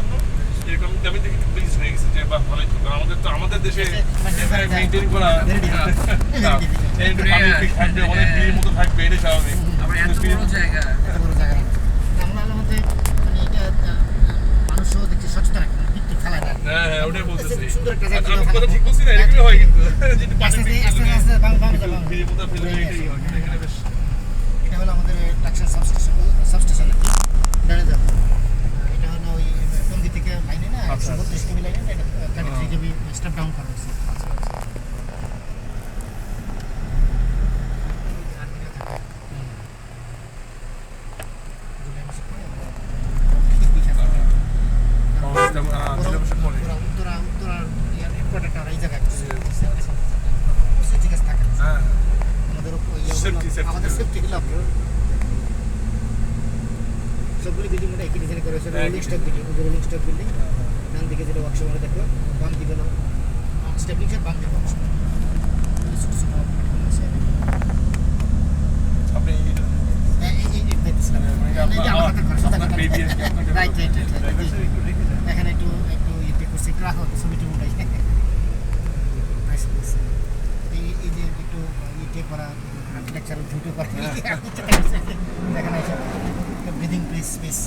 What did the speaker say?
পরিচ্ছন্ন এরকম আমি দেখি প্লিজ হয়ে গেছে যে বাহ ভালোই তো আমাদের দেশে মেইনটেইন করা থাকবে অনেক বিয়ের মতো থাকবে এটা স্বাভাবিক আমরা এত বড় জায়গা আমরা মধ্যে মানে এটা মানুষও দেখছি সচেতন রাখে বিক্রি খেলায় না হ্যাঁ ওটাই বলতেছি সুন্দর একটা আমি কথা ঠিক বলছি না এরকমই হয় কিন্তু যেটা পাশে আস্তে আস্তে বাং বিয়ের মতো ফেলে এটাই হয় এখানে বেশ এটা হলো আমাদের ট্রাকশন সাবস্টেশন আর কি দাঁড়িয়ে যাবে এটা হলো ওই টঙ্গি থেকে লাইনে না 132 কেবি লাইনে এটা 33 কেবি স্টেপ ডাউন করা হয়েছে সবগুলি বিল্ডিং ওটা একই ডিজাইন করা হয়েছে রোলিং স্টক বিল্ডিং ডান দিকে যেটা ওয়ার্কশপ আমরা দেখো বাম দিকে হলো স্টেপিং এর বাম দিকে ওয়ার্কশপ ছোট ছোট প্ল্যাটফর্ম আছে আপনি এই দেখছিলাম এটা আমার হাতে করা আপনার বেবি রাইট এখানে একটু ইয়ে করছি একটু রাখো ছবিটা উঠাই এই যে একটু ইয়ে করা আর্কিটেকচারাল ভিডিও করা এখানে ব্রিদিং প্লেস স্পেস